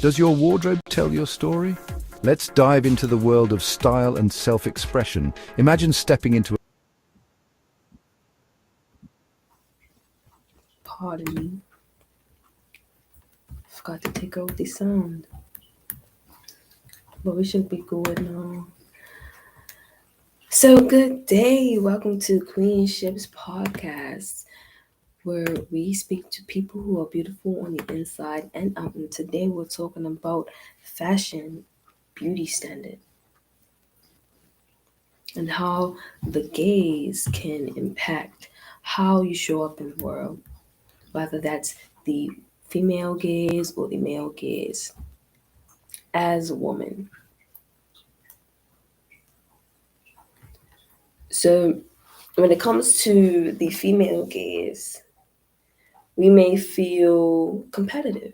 Does your wardrobe tell your story? Let's dive into the world of style and self-expression. Imagine stepping into Pardon me. Forgot to take out the sound. But we should be good now. So good day. Welcome to Queenship's podcast, where we speak to people who are beautiful on the inside and out. And today we're talking about fashion, beauty standard, and how the gaze can impact how you show up in the world, whether that's the female gaze or the male gaze. As a woman, so when it comes to the female gaze, we may feel competitive.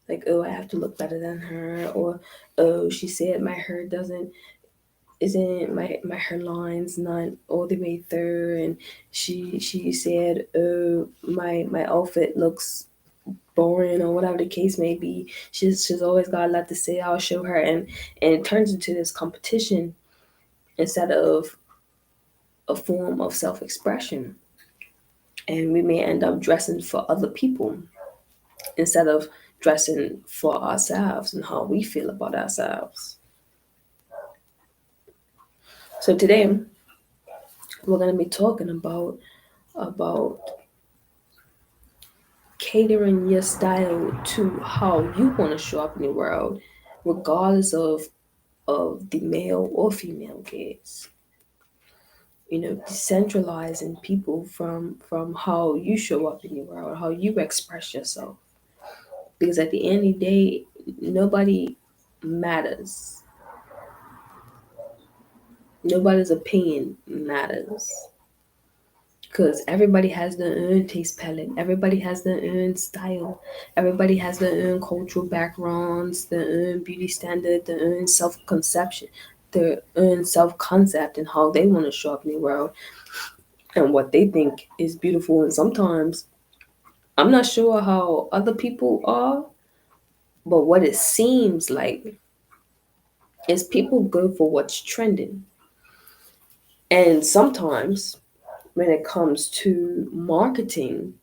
Like, oh, I have to look better than her, or oh, she said my hair doesn't isn't my hairline's not all the way through, and she said, oh, my outfit looks boring, or whatever the case may be. She's always got a lot to say. I'll show her, and it turns into this competition instead of a form of self expression, and we may end up dressing for other people instead of dressing for ourselves and how we feel about ourselves. So today we're going to be talking about catering your style to how you want to show up in the world, regardless of the male or female gaze. Decentralizing people from how you show up in the world, how you express yourself. Because at the end of the day, nobody matters. Nobody's opinion matters. Because everybody has their own taste palette. Everybody has their own style. Everybody has their own cultural backgrounds, their own beauty standard, their own self-conception, their own self-concept, and how they want to show up in the world and what they think is beautiful. And sometimes I'm not sure how other people are, but what it seems like is people go for what's trending. And sometimes when it comes to marketing,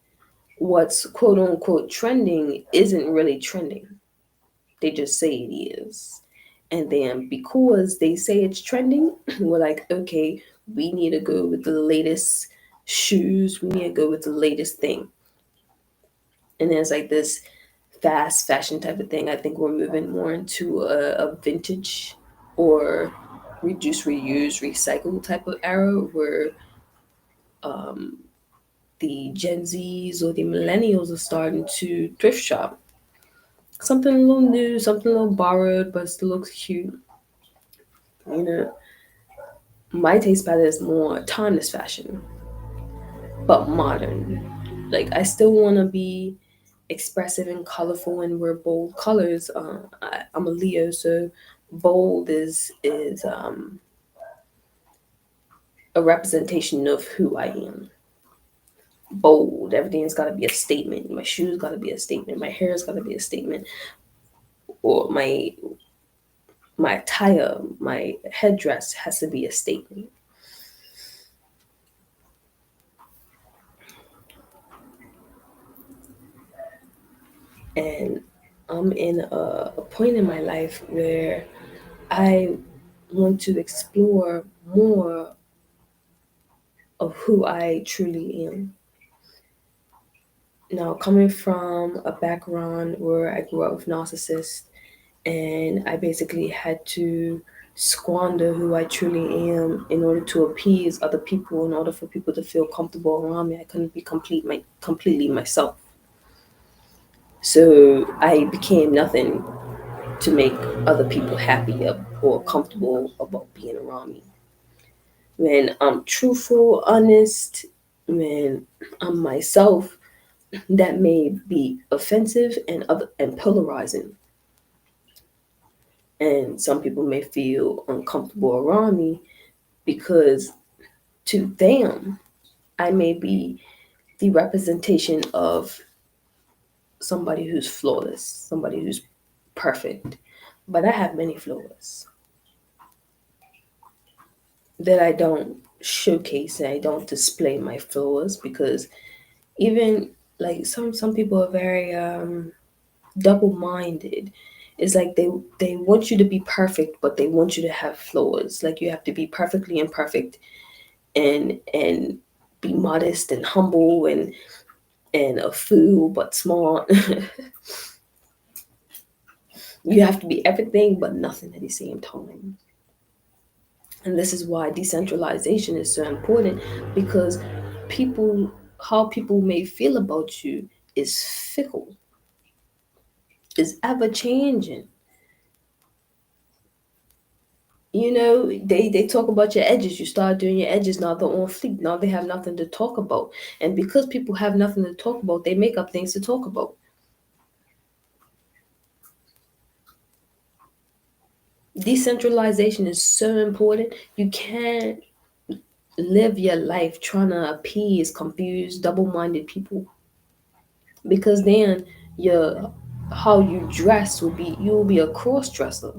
what's quote unquote trending isn't really trending. They just say it is. And then because they say it's trending, we're like, okay, we need to go with the latest shoes, we need to go with the latest thing. And then it's like this fast fashion type of thing. I think we're moving more into a vintage or reduce, reuse, recycle type of era where the Gen Zs or the millennials are starting to thrift shop. Something a little new, something a little borrowed, but still looks cute. You know, my taste palette is more timeless fashion, but modern. Like, I still want to be expressive and colorful and wear bold colors. I'm a Leo, so bold is a representation of who I am. Bold. Everything's got to be a statement. My shoes got to be a statement. My hair's got to be a statement. Or my attire, my headdress has to be a statement. And I'm in a point in my life where I want to explore more of who I truly am. Now, coming from a background where I grew up with narcissists, and I basically had to squander who I truly am in order to appease other people, in order for people to feel comfortable around me. I couldn't be completely myself. So I became nothing to make other people happy or comfortable about being around me. When I'm truthful, honest, when I'm myself, that may be offensive and polarizing. And some people may feel uncomfortable around me because to them, I may be the representation of somebody who's flawless, somebody who's perfect, but I have many flaws that I don't showcase and I don't display my flaws because even like some people are very double minded. It's like they want you to be perfect, but they want you to have flaws. Like you have to be perfectly imperfect and be modest and humble and a fool but smart. You have to be everything but nothing at the same time. And this is why decentralization is so important because people, how people may feel about you is fickle, is ever changing. You know, they talk about your edges. You start doing your edges, now they're on fleek. Now they have nothing to talk about. And because people have nothing to talk about, they make up things to talk about. Decentralization is so important. You can't live your life trying to appease confused, double-minded people because then your how you dress will be you will be a cross dresser.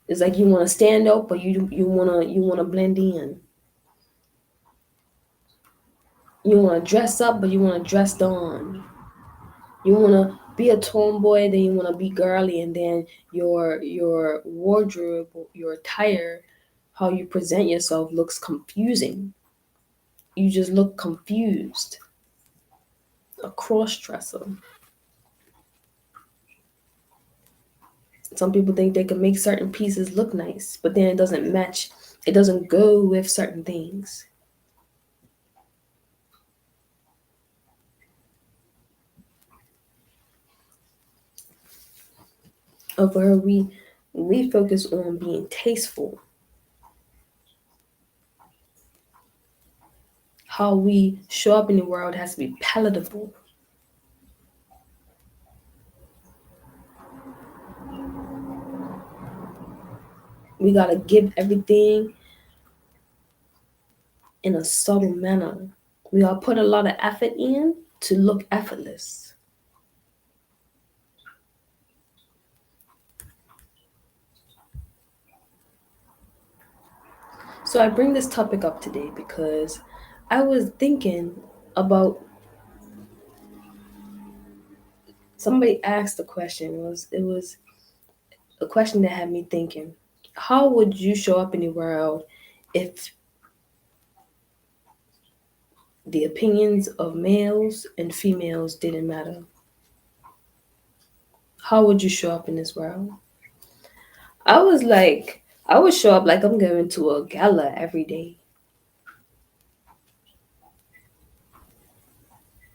It's like you want to stand up, but you wanna blend in. You want to dress up, but you want to dress down. You want to be a tomboy, then you want to be girly, and then your wardrobe, your attire, how you present yourself looks confusing. You just look confused. A cross dresser. Some people think they can make certain pieces look nice, but then it doesn't match. It doesn't go with certain things. Over we focus on being tasteful. How we show up in the world has to be palatable. We gotta give everything in a subtle manner. We gotta put a lot of effort in to look effortless. So I bring this topic up today because I was thinking about somebody asked the question it was a question that had me thinking. How would you show up in the world if the opinions of males and females didn't matter? How would you show up in this world? I would show up like I'm going to a gala every day.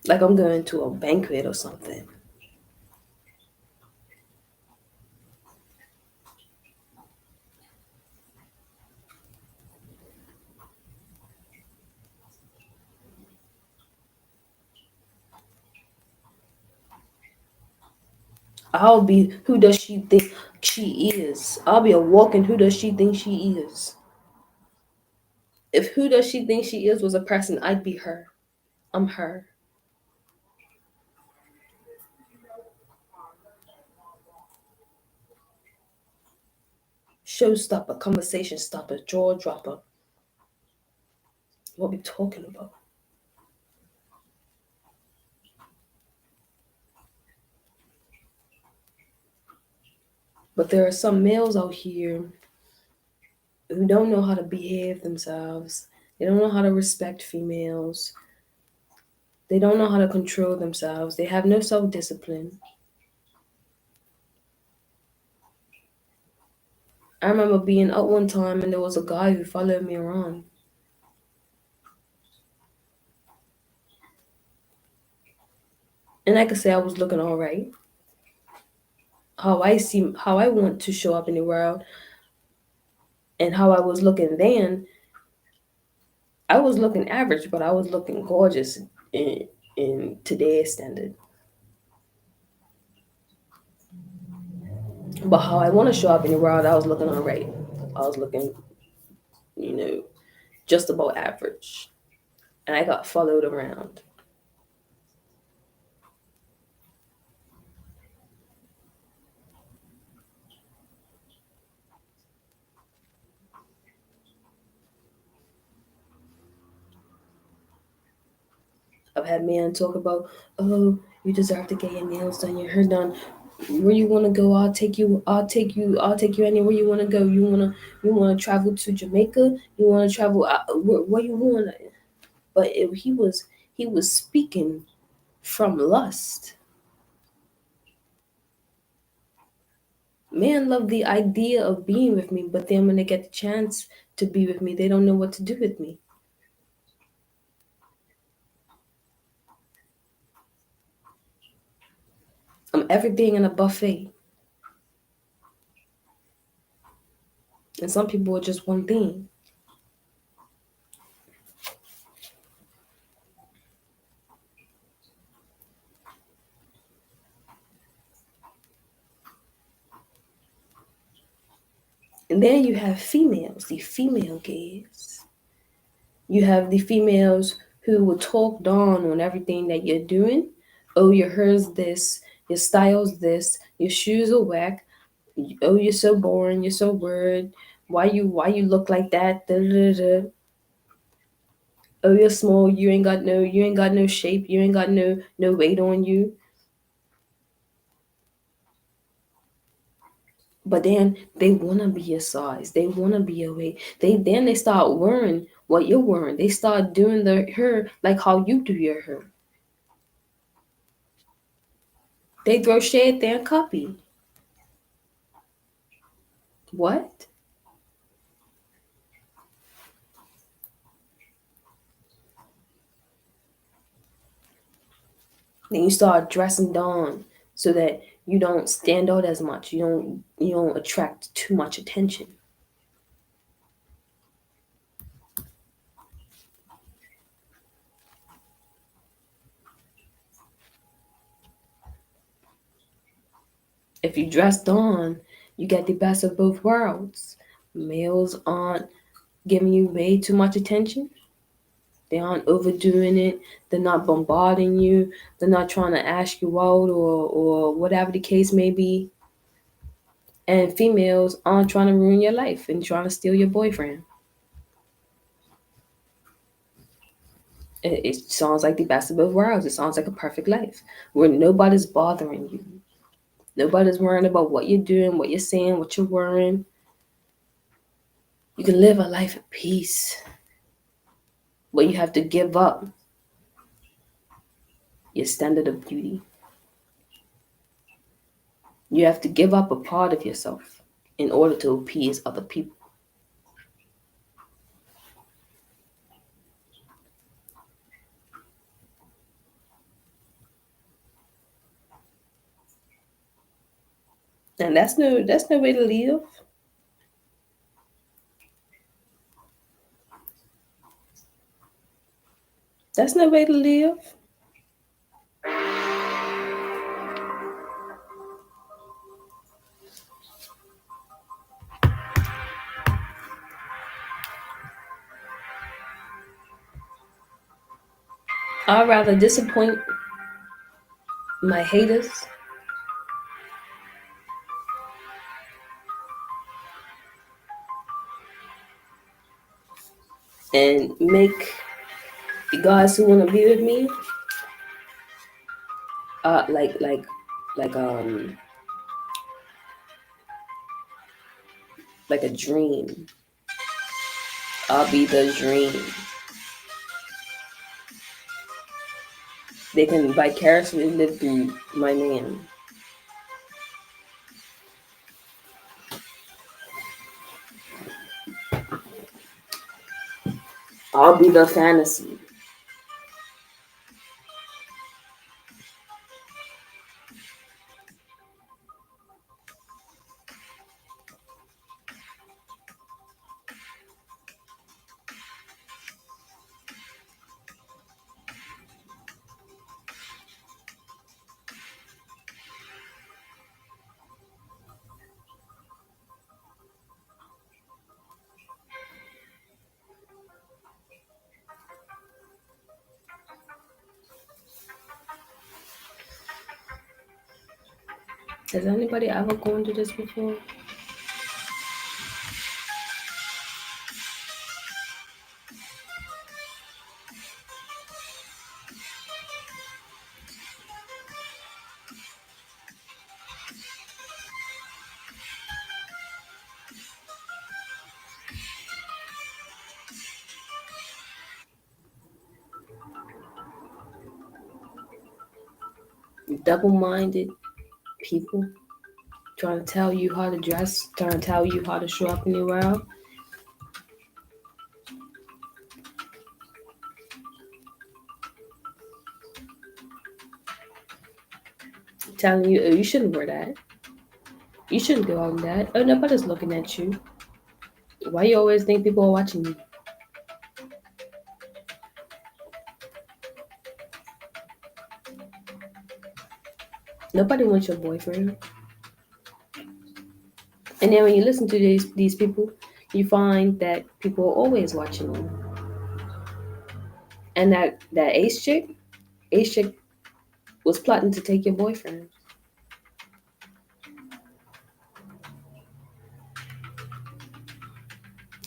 Like I'm going to a banquet or something. I'll be who does she think she is? I'll be a walking who does she think she is? If who does she think she is was a person, I'd be her. I'm her. Showstopper, conversation stopper, jaw dropper. What we talking about? But there are some males out here who don't know how to behave themselves. They don't know how to respect females. They don't know how to control themselves. They have no self discipline. I remember being out one time and there was a guy who followed me around. And I could say I was looking all right. How I want to show up in the world and how I was looking then, I was looking average, but I was looking gorgeous in today's standard. But how I want to show up in the world, I was looking all right. I was looking, you know, just about average. and I got followed around. I've had men talk about, oh, you deserve to get your nails done, your hair done. Where you want to go? I'll take you. I'll take you. I'll take you anywhere you want to go. You wanna travel to Jamaica? You want to travel? Where you want? But he was speaking from lust. Men love the idea of being with me, but then when they get the chance to be with me, they don't know what to do with me. I'm everything in a buffet, and some people are just one thing. And then you have females, the female gaze. You have the females who will talk down on everything that you're doing. Oh, your hair's this, your style's this, your shoes are whack. Oh, you're so boring, you're so weird. Why you look like that? Da, da, da, da. Oh, you're small, you ain't got no shape, you ain't got no weight on you. But then they wanna be your size. They wanna be your weight. They start wearing what you're wearing. They start doing their hair like how you do your hair. They throw shade there and copy. What? Then you start dressing down so that you don't stand out as much. You don't attract too much attention. If you dress down, you get the best of both worlds. Males aren't giving you way too much attention. They aren't overdoing it. They're not bombarding you. They're not trying to ask you out or whatever the case may be. And females aren't trying to ruin your life and trying to steal your boyfriend. It sounds like the best of both worlds. It sounds like a perfect life where nobody's bothering you. Nobody's worrying about what you're doing, what you're saying, what you're wearing. You can live a life of peace, but you have to give up your standard of beauty. You have to give up a part of yourself in order to appease other people. And that's no way to live. That's no way to live. I'd rather disappoint my haters and make the guys who want to be with me uh like like like like a dream. I'll be the dream. They can vicariously live through my name. I'll be the fantasy. Has anybody ever gone through this before? Double-minded people trying to tell you how to dress, trying to tell you how to show up in the world, telling you, oh, you shouldn't wear that. You shouldn't go out in that. Oh, nobody's looking at you. Why you always think people are watching you? Nobody wants your boyfriend. And then when you listen to these people, you find that people are always watching you. And that Ace chick was plotting to take your boyfriend,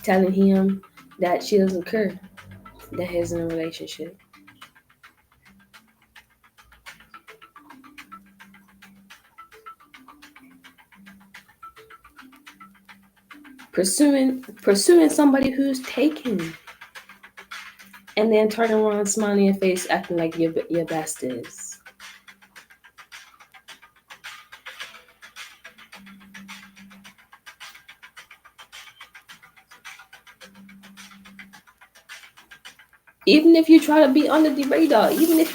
telling him that she doesn't care that he's in a relationship. Pursuing somebody who's taken, and then turning around, smiling your face, acting like your best is. Even if you try to be under the radar, even if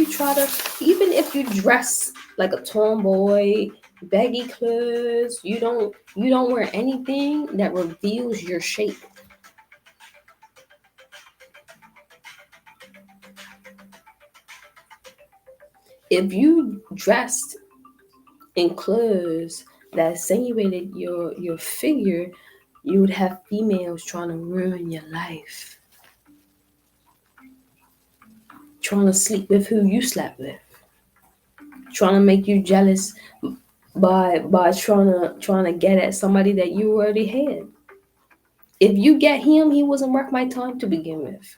you dress like a tomboy, baggy clothes, you don't wear anything that reveals your shape. If you dressed in clothes that insinuated your figure, you would have females trying to ruin your life, trying to sleep with who you slept with, trying to make you jealous by trying to get at somebody that you already had. If you get him, he wasn't worth my time to begin with,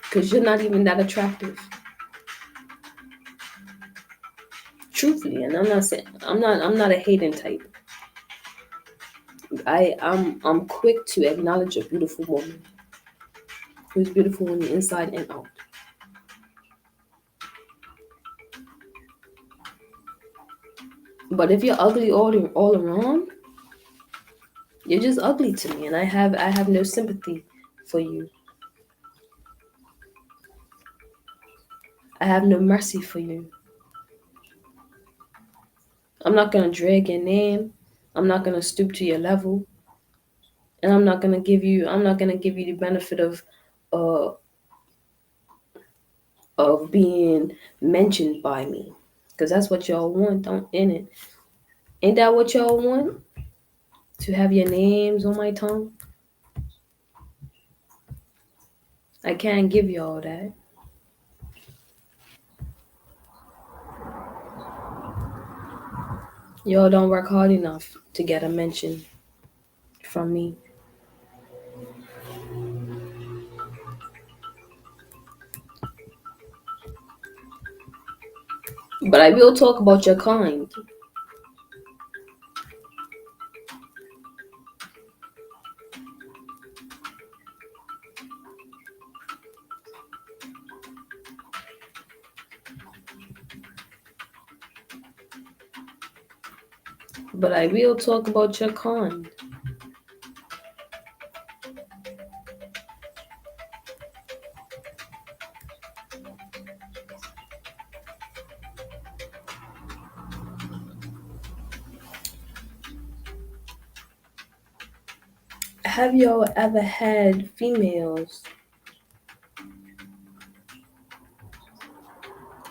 because you're not even that attractive. Truthfully, and I'm not a hating type. I'm quick to acknowledge a beautiful woman who's beautiful on the inside and out. But if you're ugly all around, you're just ugly to me, and I have no sympathy for you. I have no mercy for you. I'm not gonna drag your name. I'm not gonna stoop to your level, and I'm not gonna give you the benefit uh of being mentioned by me, because that's what y'all want, don't in it? Ain't that what y'all want? To have your names on my tongue? I can't give you all that. Y'all don't work hard enough to get a mention from me. But I will talk about your kind. But I will talk about your kind. Have y'all ever had females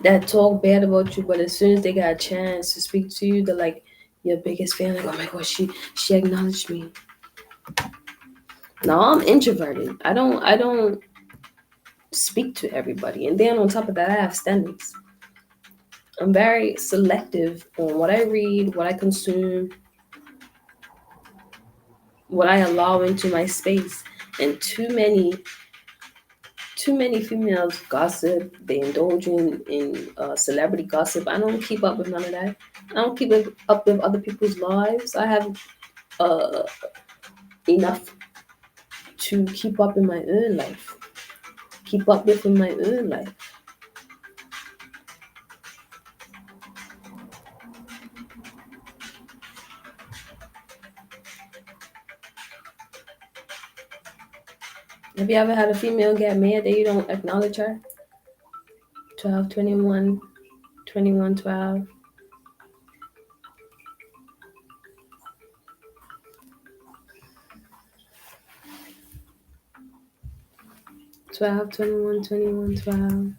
that talk bad about you, but as soon as they got a chance to speak to you, they're like your biggest fan? Like, oh my gosh, she acknowledged me. No, I'm introverted. I don't speak to everybody, and then on top of that, I have standards. I'm very selective on what I read, what I consume, what I allow into my space. And too many females gossip. They indulge in celebrity gossip. I don't keep up with none of that. I don't keep up with other people's lives. I have uh, enough to keep up in my own life. Keep up with in my own life. Have you ever had a female get mad that you don't acknowledge her? 12, 21, 21, 12, 12, 21, 21, 12.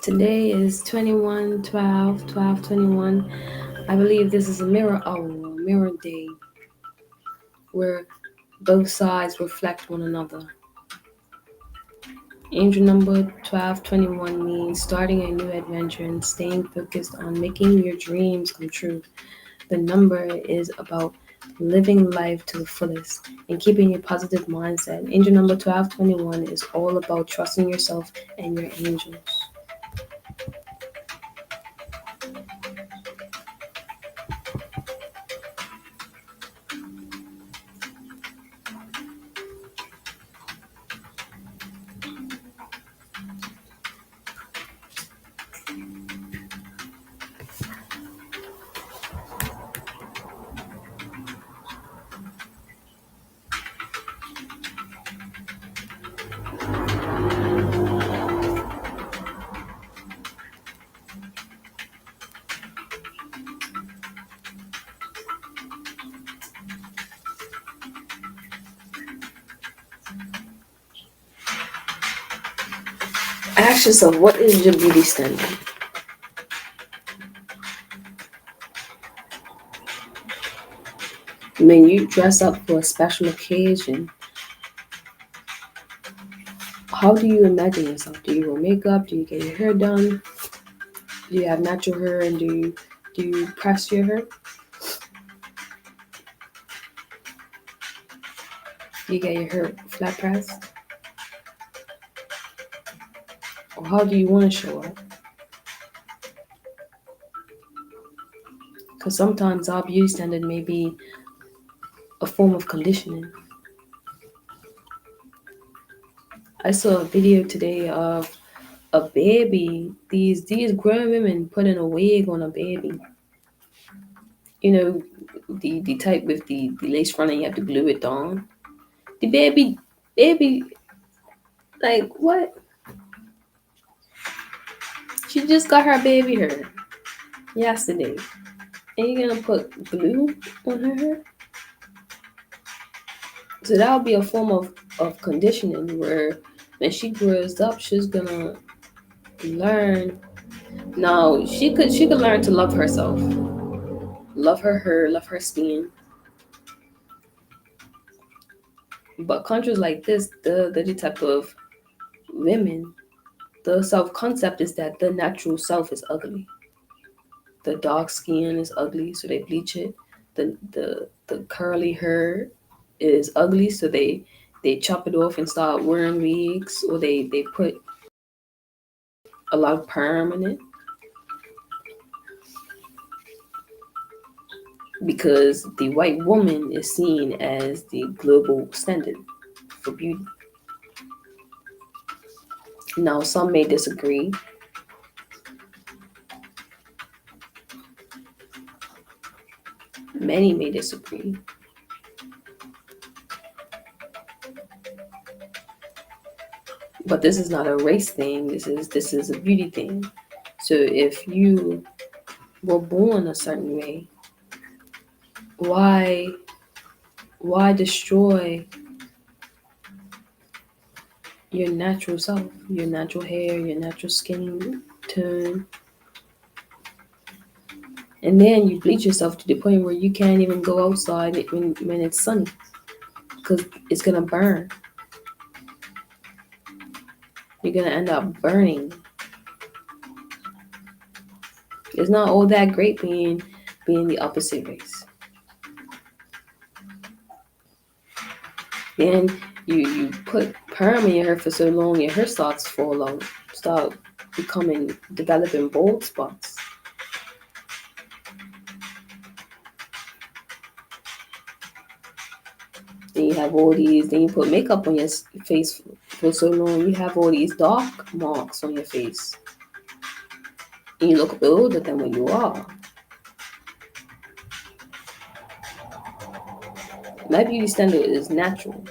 Today is 21, 12, 12, 21. I believe this is a mirror day where both sides reflect one another. Angel number 1221 means starting a new adventure and staying focused on making your dreams come true. The number is about living life to the fullest and keeping a positive mindset. Angel number 1221 is all about trusting yourself and your angels. Ask yourself, what is your beauty standard? When you dress up for a special occasion, how do you imagine yourself? Do you wear makeup? Do you get your hair done? Do you have natural hair and do you press your hair? Do you get your hair flat pressed? Or how do you want to show up? Because sometimes our beauty standard may be a form of conditioning. I saw a video today of a baby. These grown women putting a wig on a baby. You know, the type with the lace front and you have to glue it on. The baby, like what? She just got her baby hair yesterday, and you're gonna put glue on her hair? So that would be a form of conditioning where when she grows up, she's gonna learn. Now she could learn to love herself, love her hair, love her skin. But countries like this, the type of women, the self concept is that the natural self is ugly. The dark skin is ugly, so they bleach it. The curly hair is ugly, so they chop it off and start wearing wigs, or they put a lot of perm in it. because the white woman is seen as the global standard for beauty. Now, some may disagree. Many may disagree. But this is not a race thing. This is a beauty thing. So if you were born a certain way, why why destroy your natural self, your natural hair, your natural skin tone, and then you bleach yourself to the point where you can't even go outside when it's sunny because it's gonna burn. You're gonna end up burning. It's not all that great being the opposite race. Then you put perm in your hair for so long, your hair starts to fall out, start developing bald spots. Then you have all these. Then you put makeup on your face for so long, you have all these dark marks on your face, and you look older than what you are. My beauty standard is natural,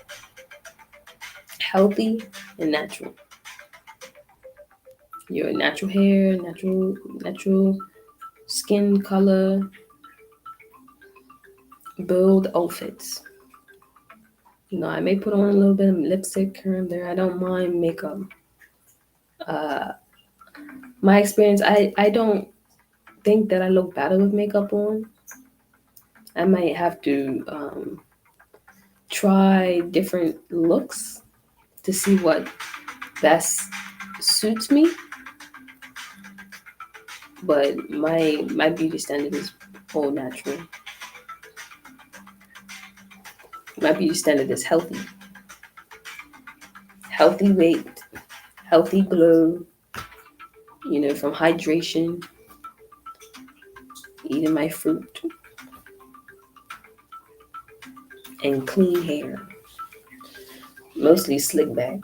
healthy, and natural. Your natural hair, natural skin color, bold outfits. I may put on a little bit of lipstick here and there. I don't mind makeup. Uh, my experience, I don't think that I look better with makeup on. I might have to try different looks to see what best suits me. But my beauty standard is all natural. My beauty standard is healthy weight, healthy glow. From hydration, eating my fruit, and clean hair, mostly slick back.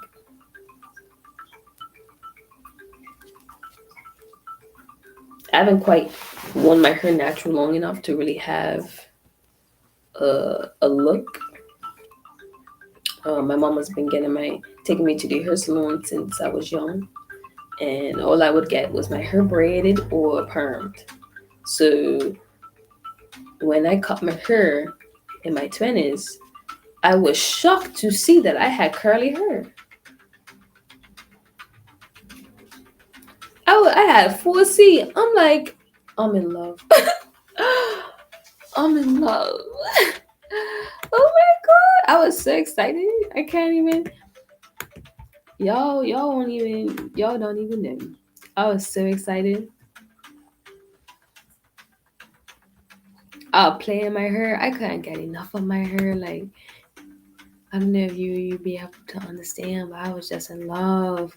I haven't quite worn my hair natural long enough to really have a look. My mom has been taking me to the hair salon since I was young, and all I would get was my hair braided or permed. So when I cut my hair in my 20s, I was shocked to see that I had curly hair. I had 4C. I'm like, I'm in love. I'm in love. Oh my god. I was so excited. I can't even y'all don't even know. I was so excited. Playing my hair. I couldn't get enough of my hair. Like, I don't know if you'd be able to understand, but I was just in love.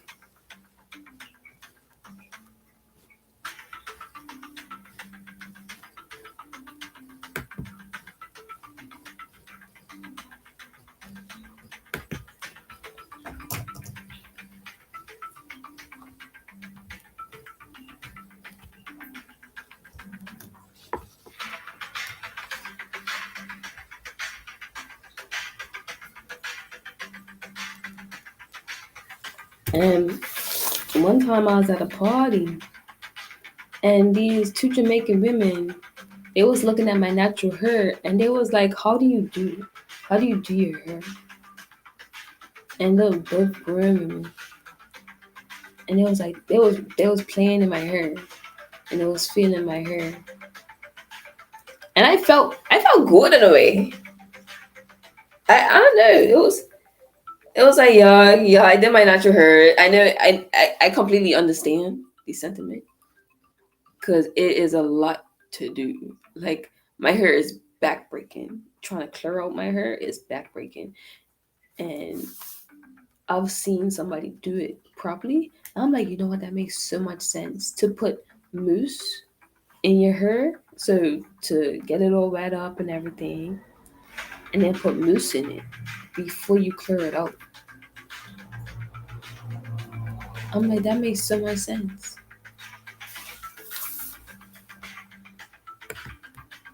And one time I was at a party, and these two Jamaican women, they was looking at my natural hair, and they was like, how do you do your hair?" And they were both grown women, and it was like they was playing in my hair, and it was feeling my hair, and I felt good in a way. I don't know. It was like, yeah, I did my natural hair. I know I completely understand the sentiment because it is a lot to do. Like, my hair is backbreaking. Trying to clear out my hair is backbreaking, and I've seen somebody do it properly. I'm like, you know what? That makes so much sense to put mousse in your hair, so to get it all wet up and everything, and then put mousse in it before you clear it out. I'm like, that makes so much sense.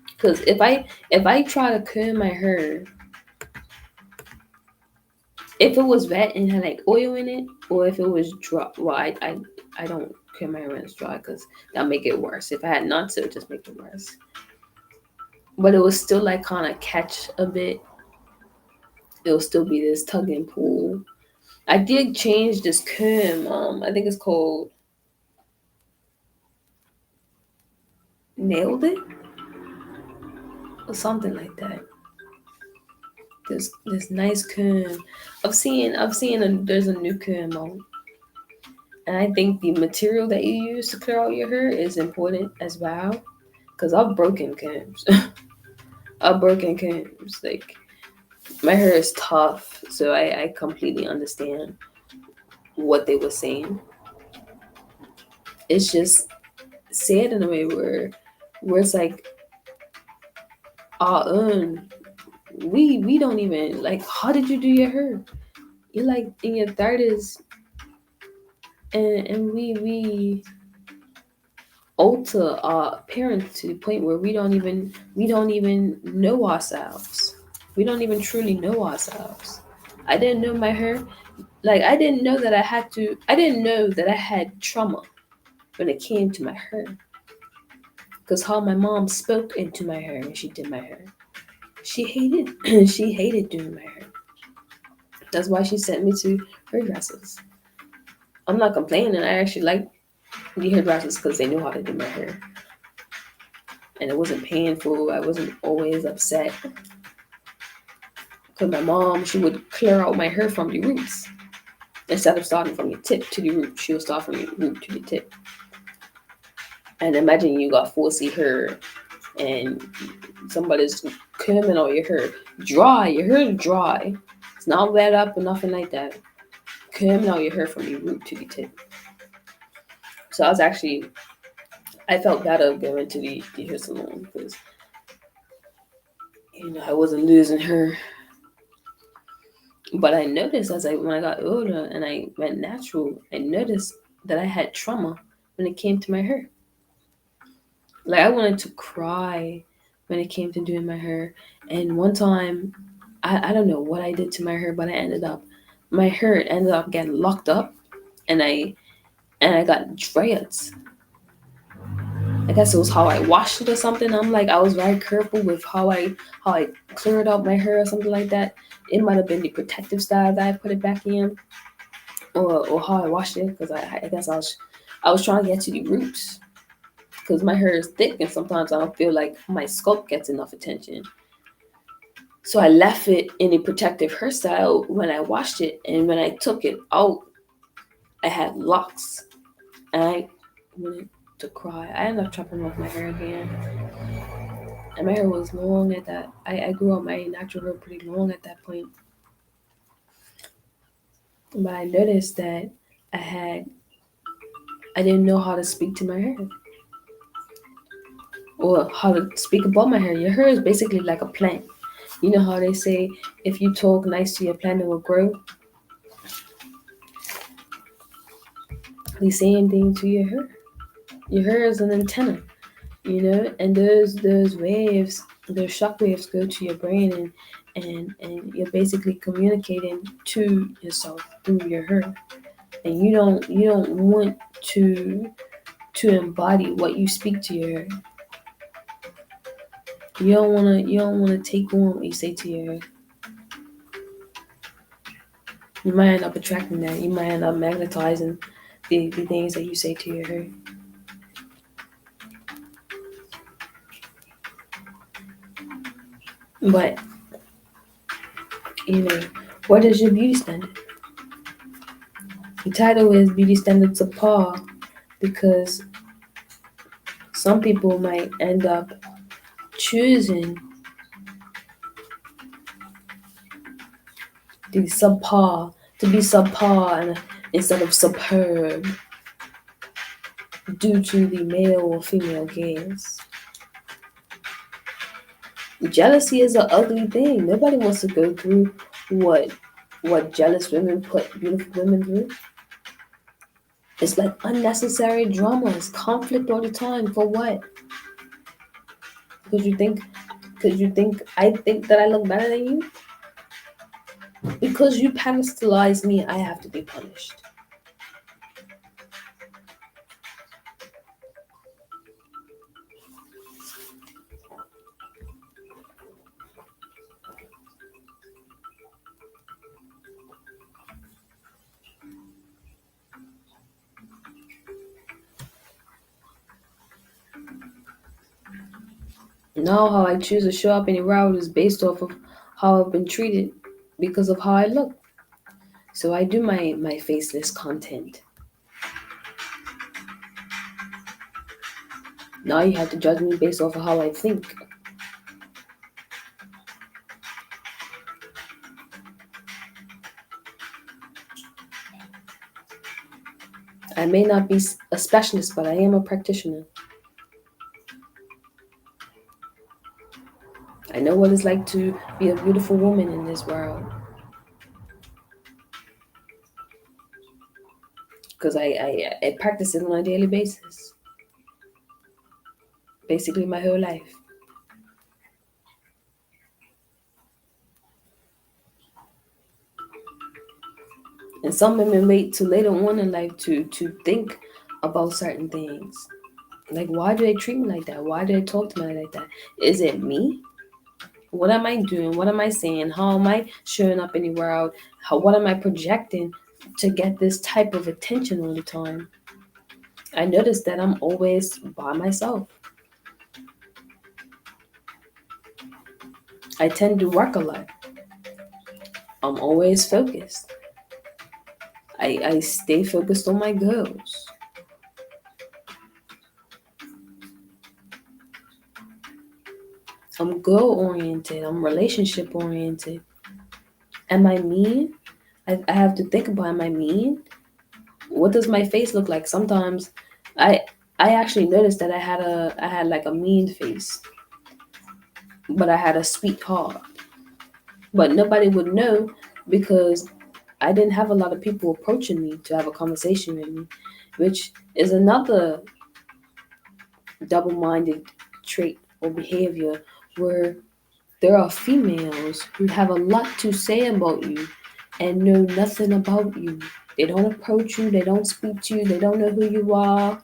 Because if I try to comb my hair, if it was wet and had like oil in it, or if it was dry, well, I don't comb my hair when it's dry because that'll make it worse. If I had knots, it would just make it worse. But it was still like kind of catch a bit. It'll still be this tug and pull. I did change this comb. I think it's called Nailed It or something like that. This nice comb. I've seen there's a new comb out, and I think the material that you use to clear out your hair is important as well. Cause I've broken combs. I've broken combs. Like my hair is tough, so I completely understand what they were saying. It's just said in a way where it's like our own. We don't even like. How did you do your hair? You're like in your 30s, and we alter our appearance to the point where we don't even know ourselves. We don't even truly know ourselves. I didn't know my hair. Like I didn't know that I had trauma when it came to my hair. Because how my mom spoke into my hair when she did my hair. She hated she hated doing my hair. That's why she sent me to hairdressers. I'm not complaining. I actually like the hairdressers because they knew how to do my hair. And it wasn't painful. I wasn't always upset. Because my mom, she would clear out my hair from the roots. Instead of starting from the tip to the root, she would start from the root to the tip. And imagine you got 4C hair and somebody's combing all your hair. Dry, your hair is dry. It's not wet up or nothing like that. Combing all your hair from the root to the tip. So I felt better going to the hair salon because, I wasn't losing hair. But I noticed when I got older and I went natural, I noticed that I had trauma when it came to my hair. Like I wanted to cry when it came to doing my hair. And one time, I don't know what I did to my hair, but my hair ended up getting locked up, and I got dreads. I guess it was how I washed it or something. I'm like I was very careful with how I cleared out my hair or something like that. It might have been the protective style that I put it back in, or how I washed it because I guess I was trying to get to the roots because my hair is thick and sometimes I don't feel like my scalp gets enough attention. So I left it in a protective hairstyle when I washed it, and when I took it out, I had locks. And I wanted to cry. I ended up chopping off my hair again. And my hair was long at that. I grew up my natural hair pretty long at that point. But I noticed that I had I didn't know how to speak to my hair. Or how to speak about my hair. Your hair is basically like a plant. You know how they say if you talk nice to your plant, it will grow? The same thing to your hair. Your hair is an antenna, and those waves, those shock waves go to your brain, and you're basically communicating to yourself through your hair. And you don't want to embody what you speak to your hair. You don't wanna take on what you say to your hair. You might end up attracting that. You might end up magnetizing the things that you say to your hair. But you know, what is your beauty standard? The title is Beauty Standards of Par because some people might end up choosing the subpar to be subpar and instead of superb. due to the male or female gaze. Jealousy is an ugly thing. Nobody wants to go through what what jealous women put beautiful women through. It's like unnecessary drama. It's conflict all the time. For what? Because you think I think that I look better than you? Because you pedestalize me, I have to be punished. Now how I choose to show up anywhere out is based off of how I've been treated because of how I look. So I do my faceless content. Now you have to judge me based off of how I think. I may not be a specialist, but I am a practitioner. I know what it's like to be a beautiful woman in this world because I practice it on a daily basis, basically my whole life. And some women wait till later on in life to think about certain things. Like, why do they treat me like that? Why do they talk to me like that? Is it me? What am I doing? What am I saying? How am I showing up in the world? What am I projecting to get this type of attention all the time? I notice that I'm always by myself. I tend to work a lot. I'm always focused. I stay focused on my goals. I'm goal oriented. I'm relationship oriented. Am I mean? I have to think about, am I mean? What does my face look like? Sometimes I I actually noticed that I had like a mean face, but I had a sweet heart. But nobody would know because I didn't have a lot of people approaching me to have a conversation with me, which is another double-minded trait or behavior where there are females who have a lot to say about you and know nothing about you. They don't approach you, they don't speak to you, they don't know who you are.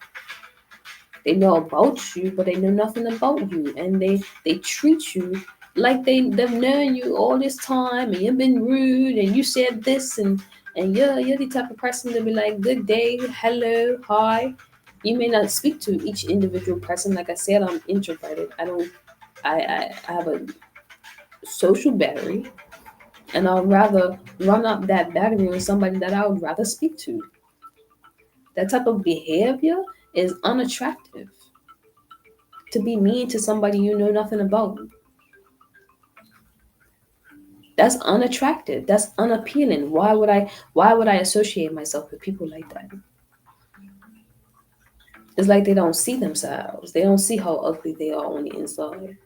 They know about you, but they know nothing about you. And they treat you like they've known you all this time and you've been rude and you said this and you're the type of person to be like, good day, hello, hi. You may not speak to each individual person. Like I said, I'm introverted. I have a social battery, and I'd rather run up that battery with somebody that I would rather speak to. That type of behavior is unattractive. To be mean to somebody you know nothing about, that's unattractive. That's unappealing. Why would I associate myself with people like that? It's like they don't see themselves. They don't see how ugly they are on the inside.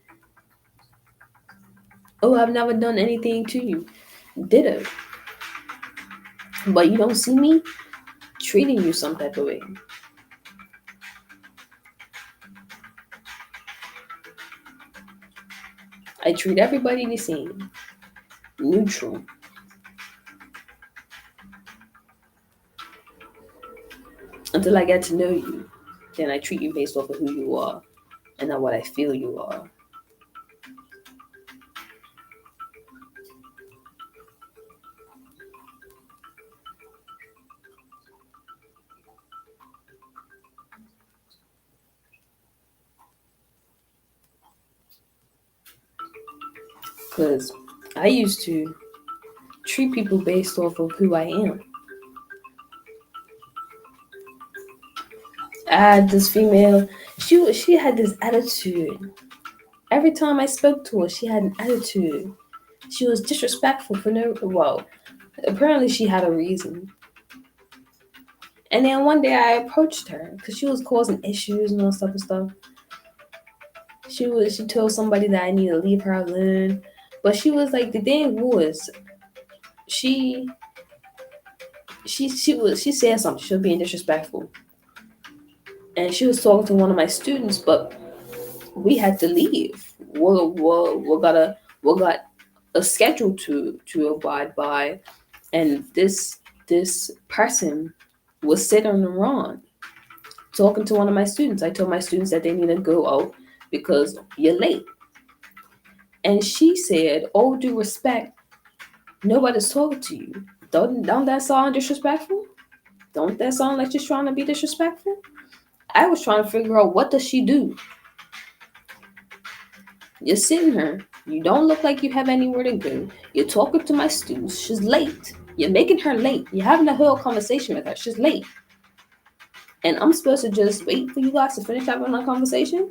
Oh, I've never done anything to you. Ditto. But you don't see me treating you some type of way. I treat everybody the same. Neutral. Until I get to know you. Then I treat you based off of who you are and not what I feel you are. Because I used to treat people based off of who I am. I had this female, she had this attitude. Every time I spoke to her, she had an attitude. She was disrespectful for no, well, apparently she had a reason. And then one day I approached her because she was causing issues and all stuff and stuff. She told somebody that I need to leave her alone. But she was like, the thing was, she she said something. She was being disrespectful, and she was talking to one of my students. But we had to leave. We got a schedule to abide by, and this person was sitting around talking to one of my students. I told my students that they need to go out because you're late. And she said, "Oh, due respect, nobody's talking to you. Don't that sound disrespectful? Don't that sound like she's trying to be disrespectful?" I was trying to figure out, what does she do? You're sitting here. You don't look like you have anywhere to go. You're talking to my students. She's late. You're making her late. You're having a whole conversation with her. She's late. And I'm supposed to just wait for you guys to finish having a conversation?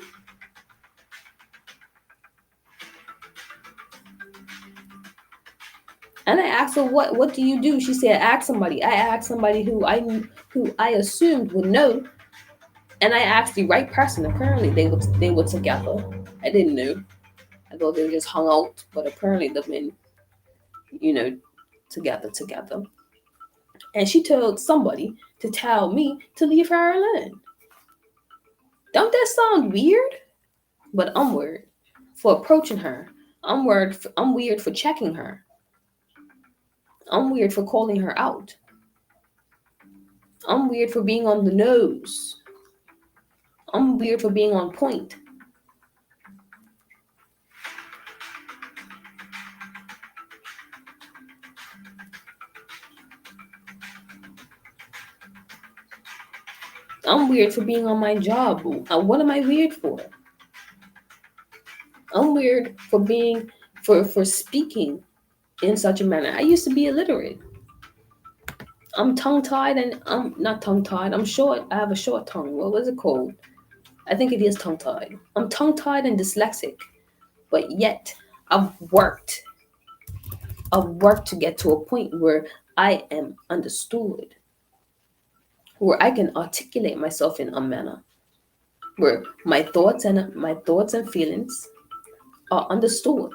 And I asked her, what do you do? She said, ask somebody. I asked somebody who I assumed would know. And I asked the right person. Apparently they were together. I didn't know. I thought they were just hung out, but apparently they've been, you know, together. And she told somebody to tell me to leave her alone. Don't that sound weird? But I'm weird for approaching her. I'm weird for checking her. I'm weird for calling her out. I'm weird for being on the nose. I'm weird for being on point. I'm weird for being on my job. What am I weird for? I'm weird for being for speaking in such a manner. I used to be illiterate. I'm tongue tied, and I'm not tongue tied. I'm short. I have a short tongue. What was it called? I think it is tongue tied. I'm tongue tied and dyslexic, but yet I've worked. I've worked to get to a point where I am understood, where I can articulate myself in a manner where my thoughts and feelings are understood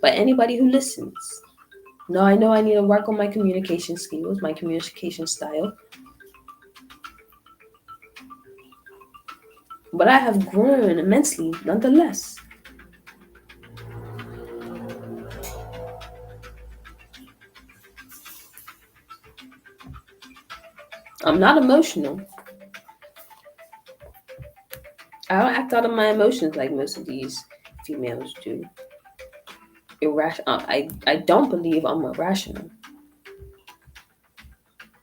by anybody who listens. Now I know I need to work on my communication skills, my communication style, but I have grown immensely nonetheless. I'm not emotional. I don't act out of my emotions like most of these females do. I don't believe I'm irrational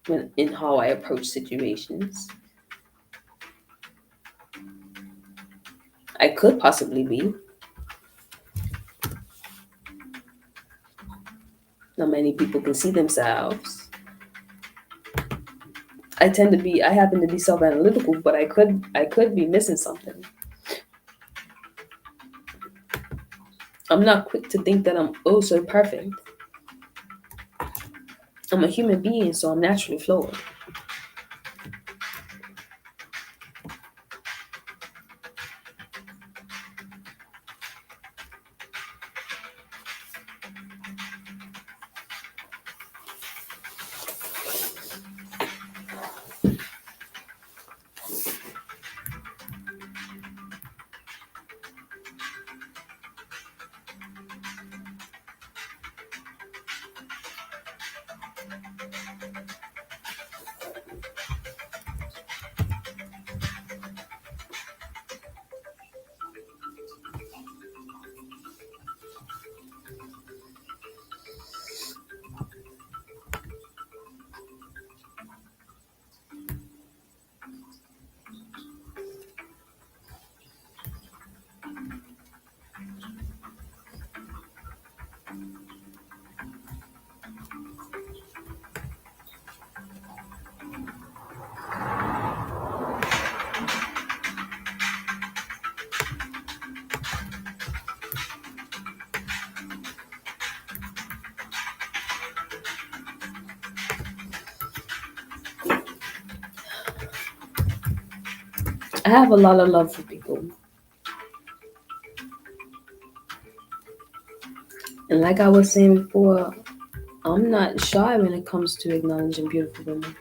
in how I approach situations. I could possibly be. Not many people can see themselves. I happen to be self-analytical, but I could be missing something. I'm not quick to think that I'm oh so perfect. I'm a human being, so I'm naturally flawed. I have a lot of love for people. And like I was saying before, I'm not shy when it comes to acknowledging beautiful women.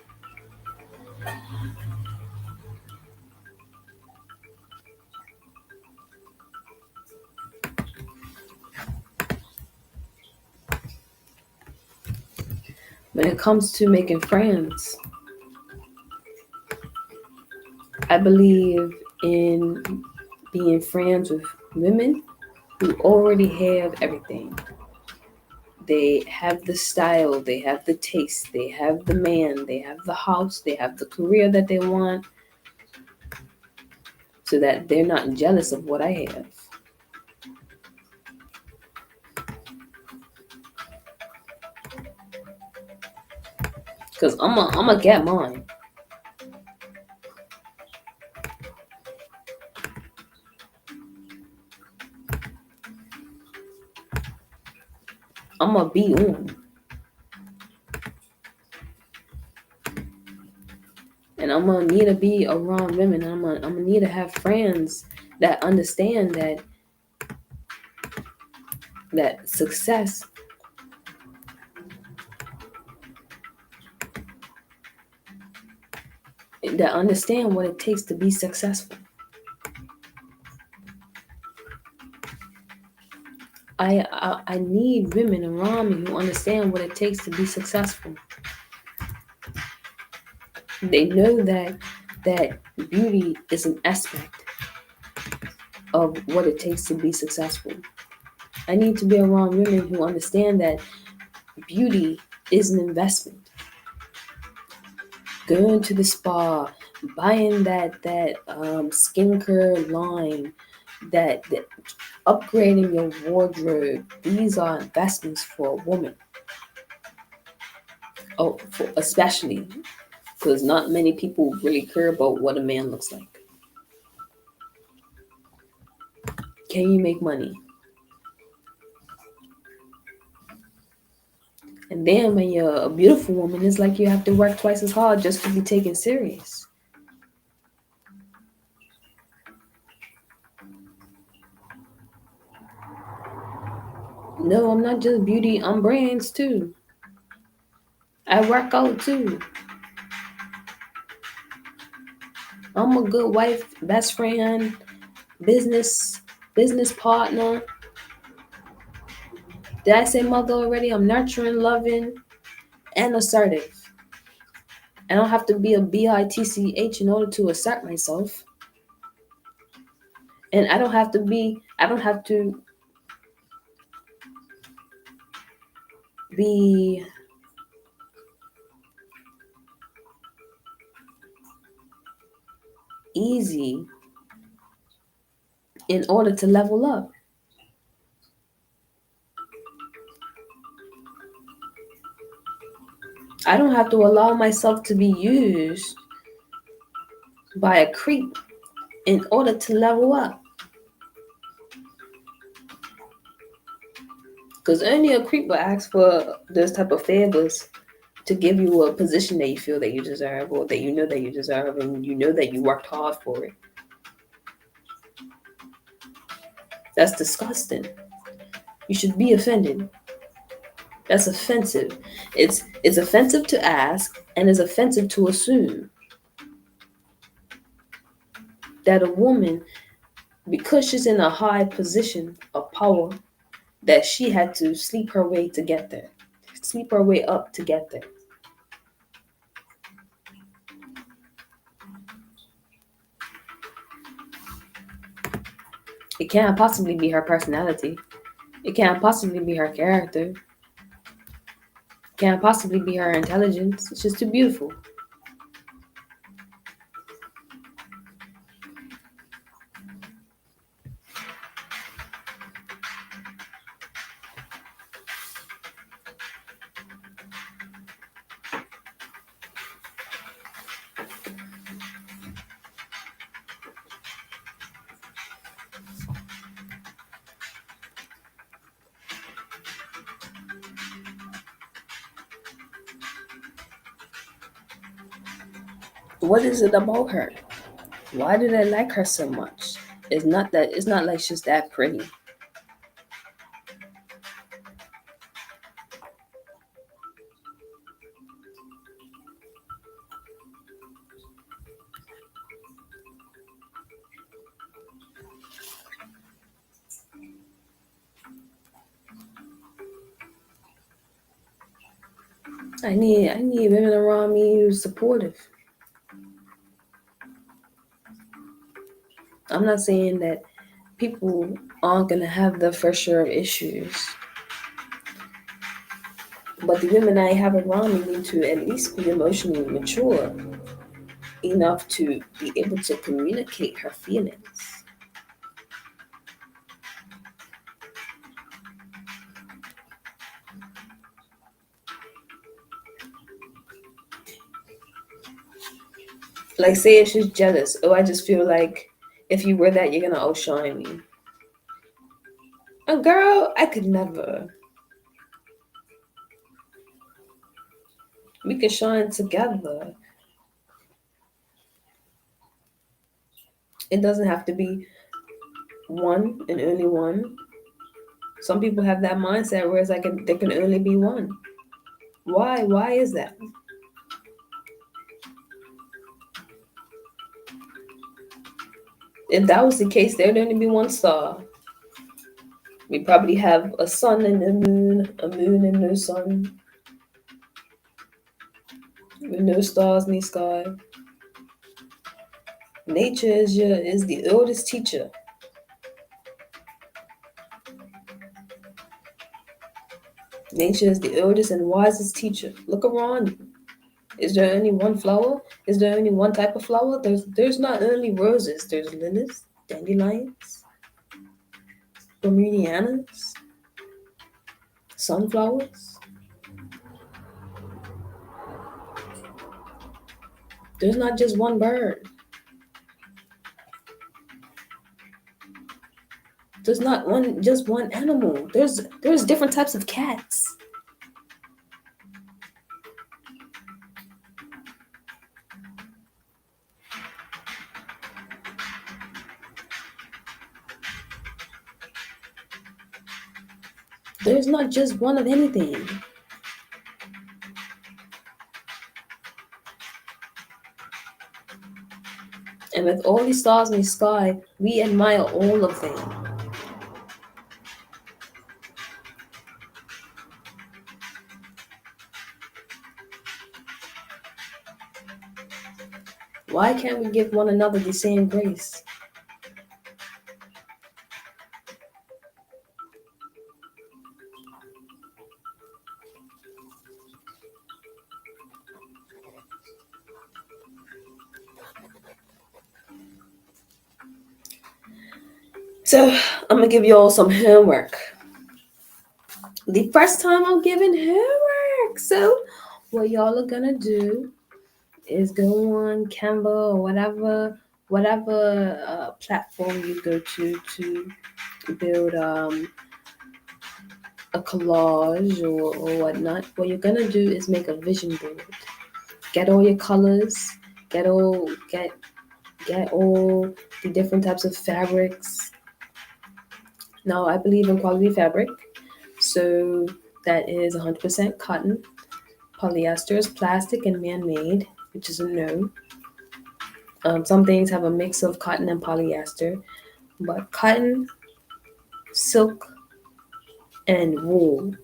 When it comes to making friends, I believe in being friends with women who already have everything. They have the style, they have the taste, they have the man, they have the house, they have the career that they want, so that they're not jealous of what I have. Because I'm a get mine. I'm going to be on. And I'm going to need to be around women. And I'm gonna need to have friends that understand that success, that understand what it takes to be successful. I need women around me who understand what it takes to be successful. They know that beauty is an aspect of what it takes to be successful. I need to be around women who understand that beauty is an investment. Going to the spa, buying that skincare line, that upgrading your wardrobe. These are investments for a woman. Oh, especially because not many people really care about what a man looks like. Can you make money? And then when you're a beautiful woman, it's like you have to work twice as hard just to be taken serious. No, I'm not just beauty, I'm brains too. I work out too. I'm a good wife, best friend, business business partner. Did I say mother already? I'm nurturing, loving, and assertive. I don't have to be a bitch in order to assert myself. And I don't have to be easy in order to level up. I don't have to allow myself to be used by a creep in order to level up. Because only a creep will ask for those type of favors to give you a position that you feel that you deserve, or that you know that you deserve, and you know that you worked hard for it. That's disgusting. You should be offended. That's offensive. It's offensive to ask, and it's offensive to assume that a woman, because she's in a high position of power, that she had to sleep her way to get there, sleep her way up to get there. It can't possibly be her personality. It can't possibly be her character. It can't possibly be her intelligence. It's just too beautiful. What is it about her? Why do they like her so much? It's not like she's that pretty. I need women around me who's supportive. I'm not saying that people aren't gonna have their fair share of issues, but the women I have around me need to at least be emotionally mature enough to be able to communicate her feelings. Like, say if she's jealous, oh, I just feel like if you were that, you're gonna outshine me. A girl, I could never. We can shine together. It doesn't have to be one and only one. Some people have that mindset where it's like there can only be one. Why? Why is that? If that was the case, there'd only be one star. We probably have a sun and a moon and no sun, with no stars in the sky. Nature is the oldest teacher. Nature is the oldest and wisest teacher. Look around you. Is there only one flower? Is there only one type of flower? There's not only roses. There's lilies, dandelions, bromelianas, sunflowers. There's not just one bird. There's not one just one animal. There's different types of cats. There's not just one of anything. And with all these stars in the sky, we admire all of them. Why can't we give one another the same grace? So I'm gonna give you all some homework. The first time I'm giving homework. So what y'all are gonna do is go on Canva or whatever platform you go to build a collage or whatnot. What you're gonna do is make a vision board. Get all your colors. Get all the different types of fabrics. Now I believe in quality fabric, so that is 100% cotton. Polyester is plastic and man-made, which is a no. Some things have a mix of cotton and polyester, but cotton, silk, and wool.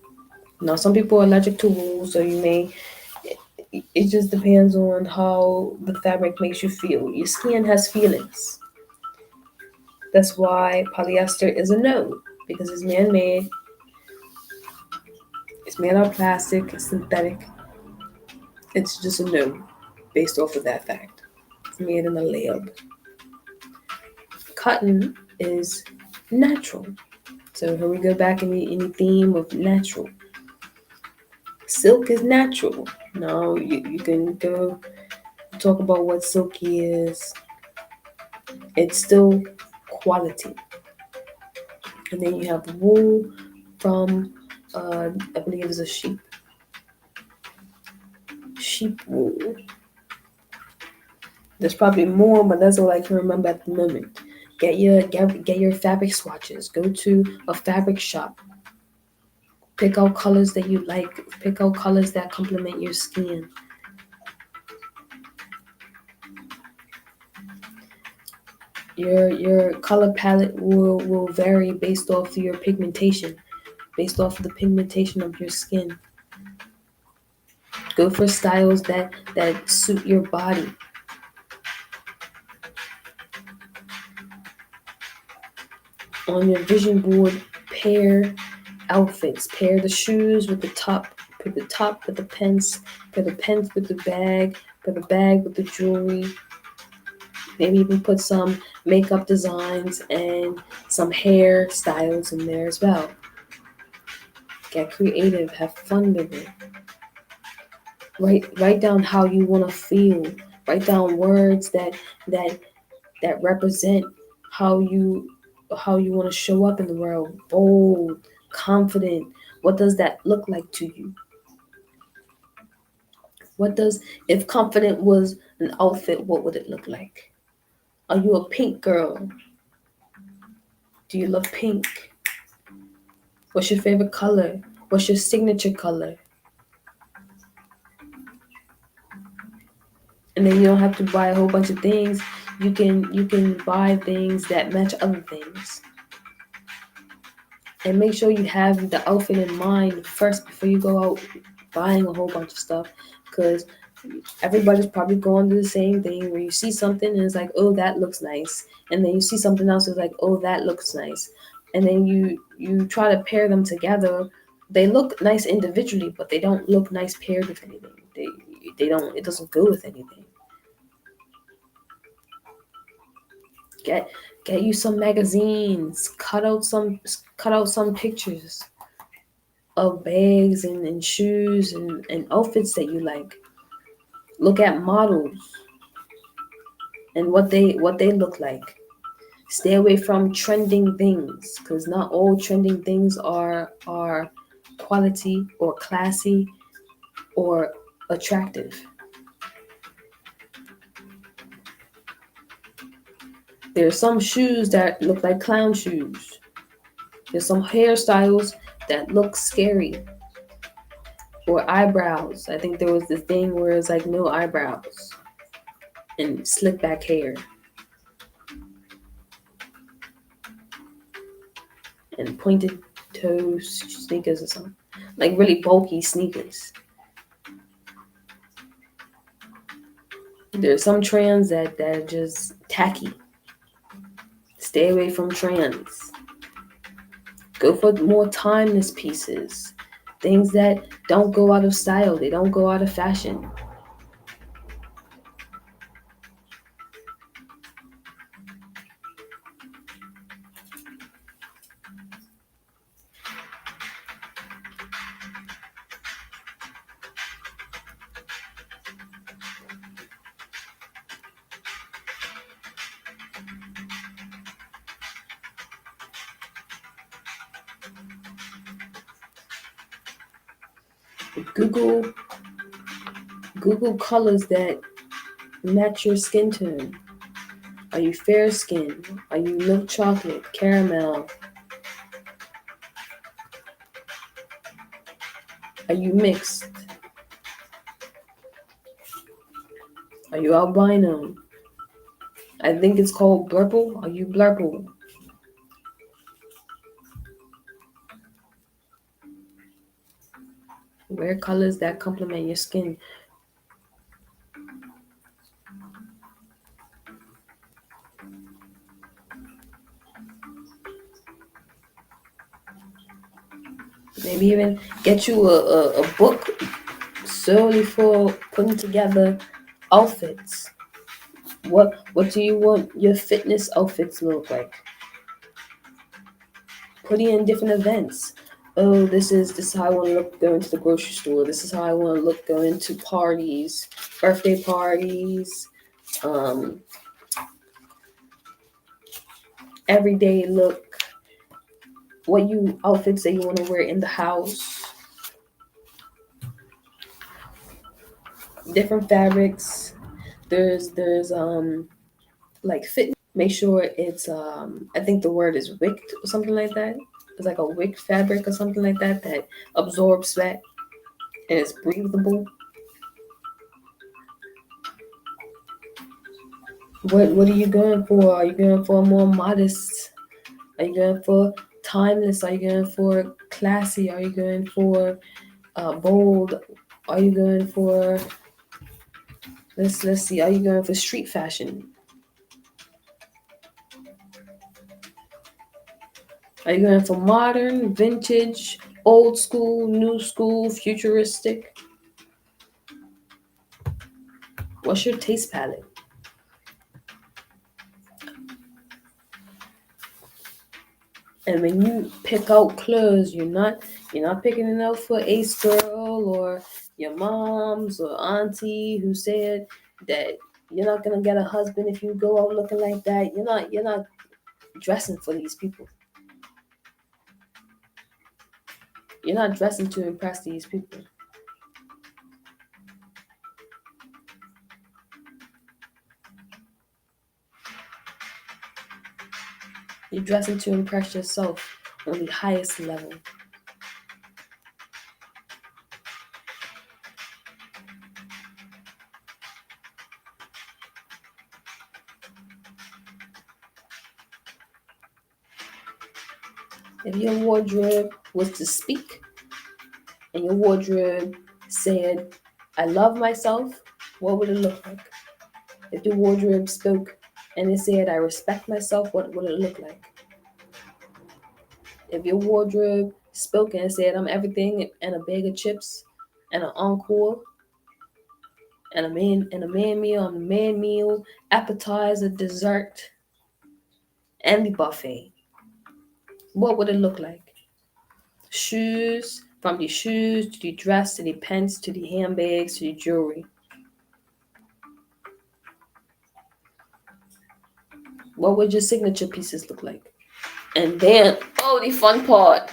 Now, some people are allergic to wool, so you may. It just depends on how the fabric makes you feel. Your skin has feelings. That's why polyester is a no, because it's man-made. It's made out of plastic. It's synthetic. It's just a no, based off of that fact. It's made in a lab. Cotton is natural. So here we go back in the theme of natural. Silk is natural. Now you can go talk about what silky is. It's still quality. And then you have wool from, I believe it's a sheep wool. There's probably more, but that's all I can remember at the moment. Get your fabric swatches. Go to a fabric shop. Pick out colors that you like. Pick out colors that complement your skin. Your color palette will vary based off your pigmentation, based off of the pigmentation of your skin. Go for styles that suit your body. On your vision board, pair outfits. Pair the shoes with the top. Put the top with the pants. Put the pants with the bag. Put the bag with the jewelry. Maybe even put some makeup designs and some hair styles in there as well. Get creative. Have fun with it. Write down how you want to feel. Write down words that that represent how you how you want to show up in the world. Bold, confident. What does that look like to you? What does if confident was an outfit, what would it look like? Are you a pink girl? Do you love pink? What's your favorite color? What's your signature color? And then you don't have to buy a whole bunch of things. You can buy things that match other things. And make sure you have the outfit in mind first before you go out buying a whole bunch of stuff, because everybody's probably going to the same thing where you see something and it's like, oh, that looks nice, and then you see something else and it's like, oh, that looks nice, and then you try to pair them together. They look nice individually, but they don't look nice paired with anything. They don't, it doesn't go with anything. Get you some magazines, cut out some pictures of bags and shoes and outfits that you like. Look at models and what they look like. Stay away from trending things, because not all trending things are quality or classy or attractive. There's some shoes that look like clown shoes. There's some hairstyles that look scary. Or eyebrows. I think there was this thing where it's like no eyebrows and slick back hair and pointed toe sneakers or something. Like really bulky sneakers. There's some trends that are just tacky. Stay away from trends. Go for more timeless pieces. Things that don't go out of style, they don't go out of fashion. Google Google colors that match your skin tone. Are you fair skin? Are you milk chocolate, caramel? Are you mixed? Are you albino? I think it's called blurple. Are you blurple? Wear colors that complement your skin. Maybe even get you a book solely for putting together outfits. What do you want your fitness outfits to look like? Putting in different events. Oh, this is how I want to look going to the grocery store. This is how I want to look going to parties, birthday parties, um, everyday look. What you outfits that you want to wear in the house. Different fabrics. There's like fitness. Make sure it's I think the word is wicked or something like that. It's like a wick fabric or something like that that absorbs sweat and it's breathable. What are you going for? Are you going for more modest? Are you going for timeless? Are you going for classy? Are you going for bold? Are you going for let's see? Are you going for street fashion? Are you going for modern, vintage, old school, new school, futuristic? What's your taste palette? And when you pick out clothes, you're not picking it out for Ace Girl or your mom's or auntie who said that you're not gonna get a husband if you go out looking like that. You're not dressing for these people. You're not dressing to impress these people. You're dressing to impress yourself on the highest level. If your wardrobe was to speak and your wardrobe said, I love myself, what would it look like? If the wardrobe spoke and it said, I respect myself, what would it look like? If your wardrobe spoke and said, I'm everything and a bag of chips and an encore and a man meal and a man meal, appetizer, dessert, and the buffet, what would it look like? Shoes, from the shoes to the dress to the pants to the handbags to the jewelry. What would your signature pieces look like? And then, oh, the fun part,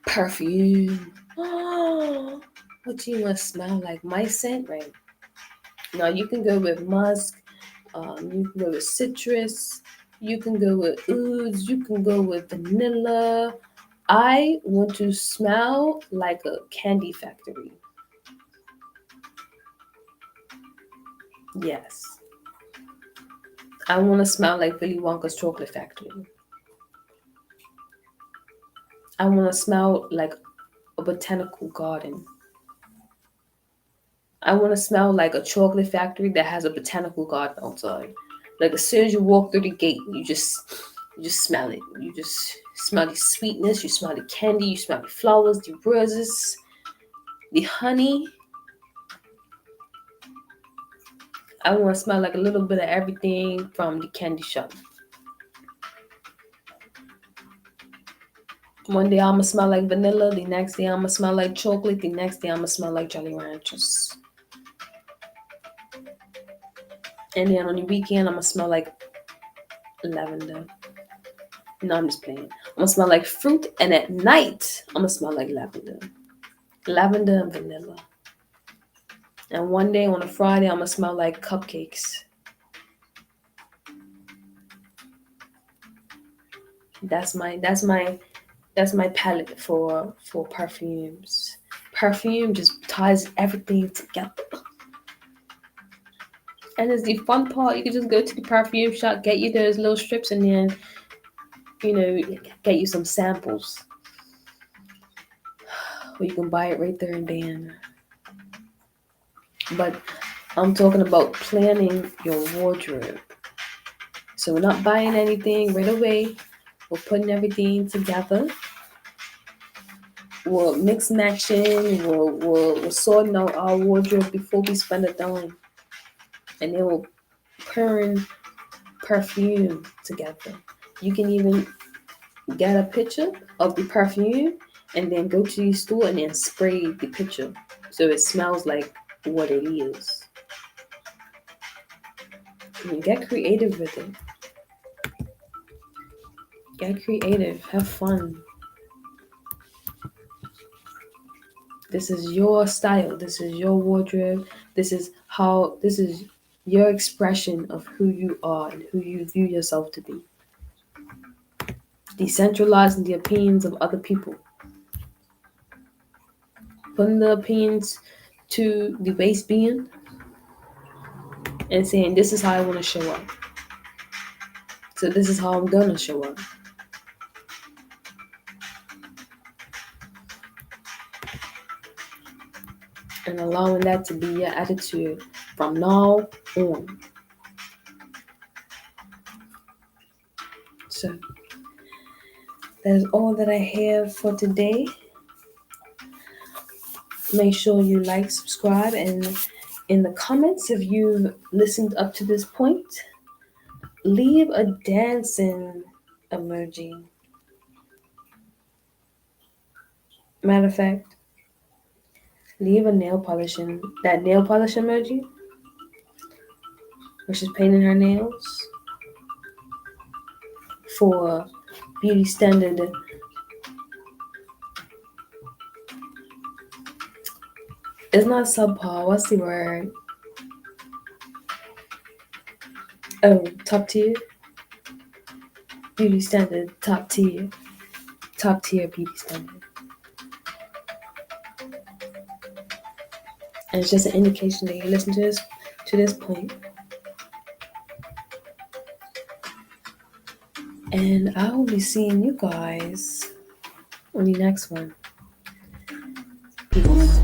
perfume. Oh, what do you want to smell like? My scent, right? Now you can go with musk, you can go with citrus, you can go with ouds, you can go with vanilla. I want to smell like a candy factory. Yes. I want to smell like Willy Wonka's chocolate factory. I want to smell like a botanical garden. I want to smell like a chocolate factory that has a botanical garden outside. Like as soon as you walk through the gate, you just smell it. You just smell the sweetness. You smell the candy. You smell the flowers, the roses, the honey. I want to smell like a little bit of everything from the candy shop. One day I'm gonna smell like vanilla. The next day I'm gonna smell like chocolate. The next day I'm gonna smell like Jolly Ranchers. And then on the weekend I'm gonna smell like lavender. No, I'm just playing. I'm gonna smell like fruit, and at night I'm gonna smell like lavender. Lavender and vanilla. And one day on a Friday I'm gonna smell like cupcakes. That's my palette for perfumes. Perfume just ties everything together. And it's the fun part. You can just go to the perfume shop, get you those little strips, and then get you some samples, or you can buy it right there and then. But I'm talking about planning your wardrobe. So we're not buying anything right away. We're putting everything together. We're mix matching. We're sorting out our wardrobe before we spend a dime, and then we're pairing perfume together. You can even get a picture of the perfume and then go to the store and then spray the picture so it smells like what it is. And get creative with it. Get creative. Have fun. This is your style. This is your wardrobe. This is your expression of who you are and who you view yourself to be. Decentralizing the opinions of other people. Putting the opinions to the base being and saying, this is how I want to show up. So this is how I'm going to show up. And allowing that to be your attitude from now on. So that is all that I have for today. Make sure you like, subscribe, and in the comments, if you've listened up to this point, leave a dancing emoji. Matter of fact, leave a that nail polish emoji, where she's painting her nails for beauty standard. It's not subpar. What's the word? Oh, top tier. Beauty standard, top tier beauty standard. And it's just an indication that you listen to this point. And I will be seeing you guys on the next one. Peace.